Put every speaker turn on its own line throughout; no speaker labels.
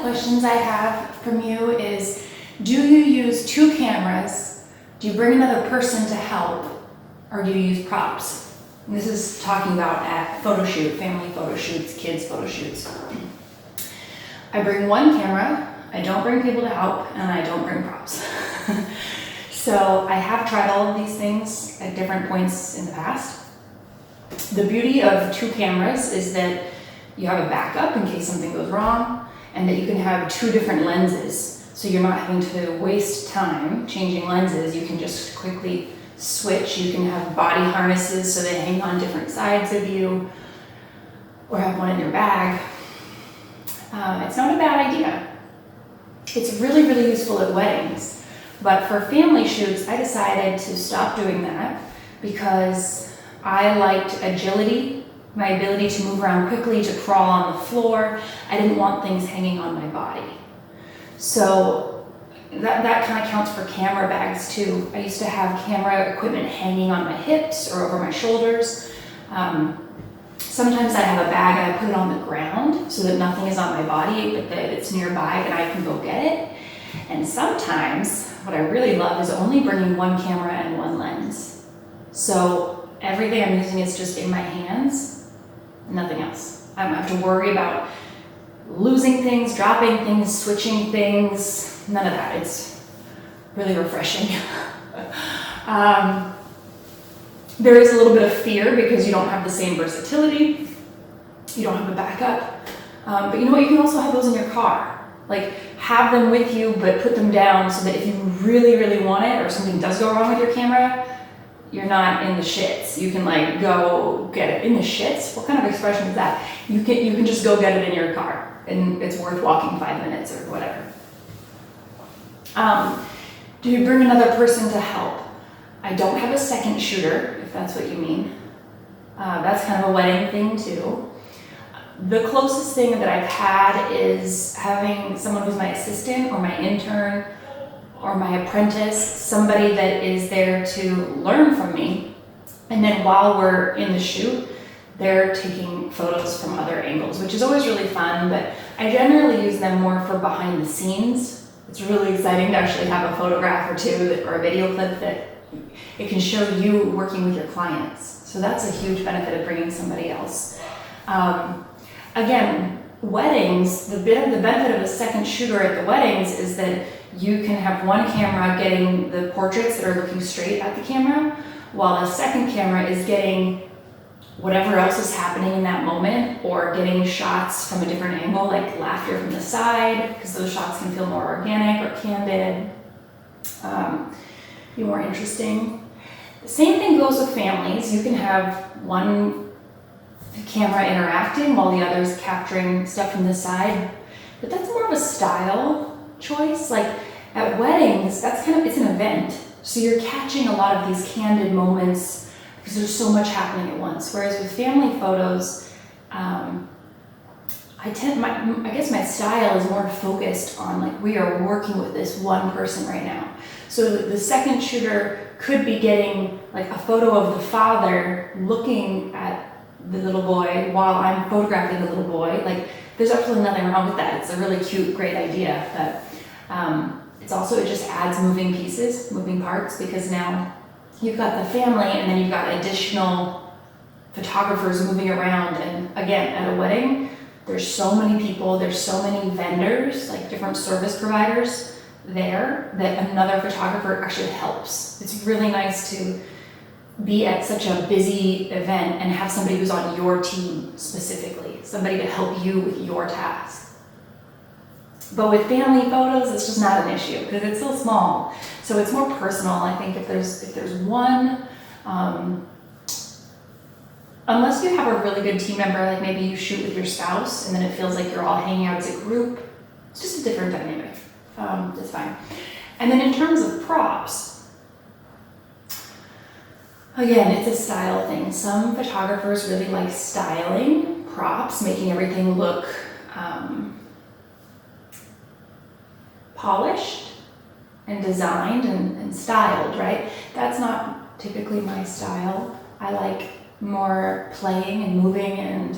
questions I have from you is, do you use 2 cameras? Do you bring another person to help? Or do you use props? And this is talking about at photo shoot, family photo shoots, kids photo shoots. I bring 1 camera, I don't bring people to help, and I don't bring props. So I have tried all of these things at different points in the past. The beauty of 2 cameras is that you have a backup in case something goes wrong, and that you can have 2 different lenses. So you're not having to waste time changing lenses. You can just quickly switch. You can have body harnesses so they hang on different sides of you, or have one in your bag. It's not a bad idea. It's really, really useful at weddings. But for family shoots, I decided to stop doing that because I liked agility, my ability to move around quickly, to crawl on the floor. I didn't want things hanging on my body. So that kind of counts for camera bags too. I used to have camera equipment hanging on my hips or over my shoulders. Sometimes I have a bag and I put it on the ground so that nothing is on my body, but that it's nearby and I can go get it. And sometimes what I really love is only bringing 1 camera and 1 lens. So everything I'm using is just in my hands, nothing else. I don't have to worry about losing things, dropping things, switching things, none of that. It's really refreshing. There is a little bit of fear because you don't have the same versatility. You don't have a backup. But you know what? You can also have those in your car. Like, have them with you, but put them down so that if you really, really want it or something does go wrong with your camera, you're not in the shits. You can like go get it in the shits. What kind of expression is that? You can just go get it in your car and it's worth walking 5 minutes or whatever. Do you bring another person to help? I don't have a second shooter, if that's what you mean. That's kind of a wedding thing too. The closest thing that I've had is having someone who's my assistant or my intern or my apprentice, somebody that is there to learn from me. And then while we're in the shoot, they're taking photos from other angles, which is always really fun, but I generally use them more for behind the scenes. It's really exciting to actually have a photograph or 2 or a video clip that it can show you working with your clients. So that's a huge benefit of bringing somebody else. Again, weddings, the benefit of a second shooter at the weddings is that you can have 1 camera getting the portraits that are looking straight at the camera, while a second camera is getting whatever else is happening in that moment, or getting shots from a different angle, like laughter from the side, because those shots can feel more organic or candid, be more interesting. The same thing goes with families. You can have 1 camera interacting while the other's capturing stuff from the side, but that's more of a style choice. Like at weddings, it's an event, so you're catching a lot of these candid moments because there's so much happening at once. Whereas with family photos, I guess my style is more focused on like, we are working with this one person right now. So the second shooter could be getting like a photo of the father looking at the little boy while I'm photographing the little boy. Like, there's absolutely nothing wrong with that. It's a really cute, great idea, but it just adds moving pieces, moving parts, because now you've got the family and then you've got additional photographers moving around. And again, at a wedding, there's so many people, there's so many vendors, like different service providers there, that another photographer actually helps. It's really nice to be at such a busy event and have somebody who's on your team specifically, somebody to help you with your task. But with family photos, it's just not an issue because it's so small. So it's more personal. I think if there's one, unless you have a really good team member, like maybe you shoot with your spouse and then it feels like you're all hanging out as a group, it's just a different dynamic. It's fine. And then in terms of props, again, it's a style thing. Some photographers really like styling props, making everything look polished and designed and styled, right? That's not typically my style. I like more playing and moving and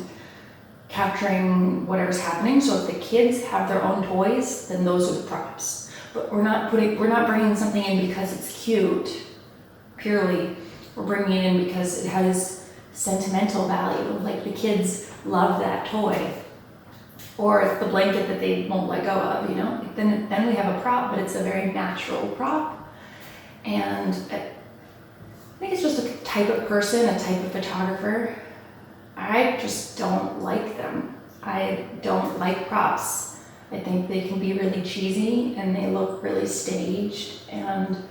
capturing whatever's happening. So if the kids have their own toys, then those are the props. But we're not bringing something in because it's cute, purely. We're bringing it in because it has sentimental value. Like the kids love that toy. Or it's the blanket that they won't let go of, you know? Then we have a prop, but it's a very natural prop. And I think it's just a type of person, a type of photographer. I just don't like them. I don't like props. I think they can be really cheesy and they look really staged, and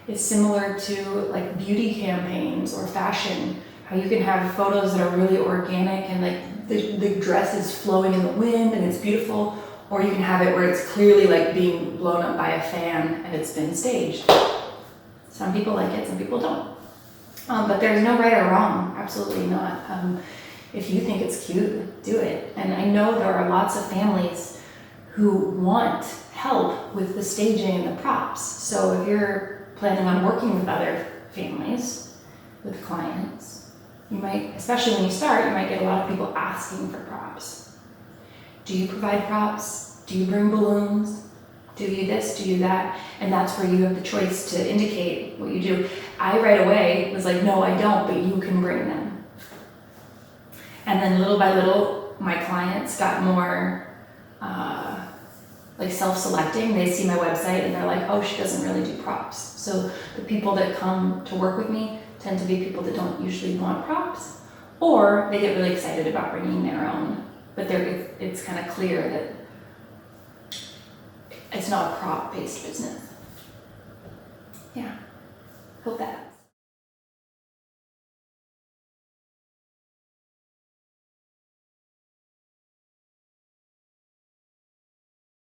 it's similar to like beauty campaigns or fashion, how you can have photos that are really organic and like the dress is flowing in the wind and it's beautiful, or you can have it where it's clearly like being blown up by a fan and it's been staged. Some people like it, some people don't. But there's no right or wrong, absolutely not. If you think it's cute, do it. And I know there are lots of families who want help with the staging and the props. So if you're planning on working with other families, with clients, you might, especially when you start, you might get a lot of people asking for props. Do you provide props? Do you bring balloons? Do you this? Do you that? And that's where you have the choice to indicate what you do. I right away was like, no, I don't, but you can bring them. And then little by little, my clients got more like self-selecting. They see my website and they're like, oh, she doesn't really do props. So the people that come to work with me tend to be people that don't usually want props, or they get really excited about bringing their own. But it's kind of clear that it's not a prop-based business. Yeah, hope that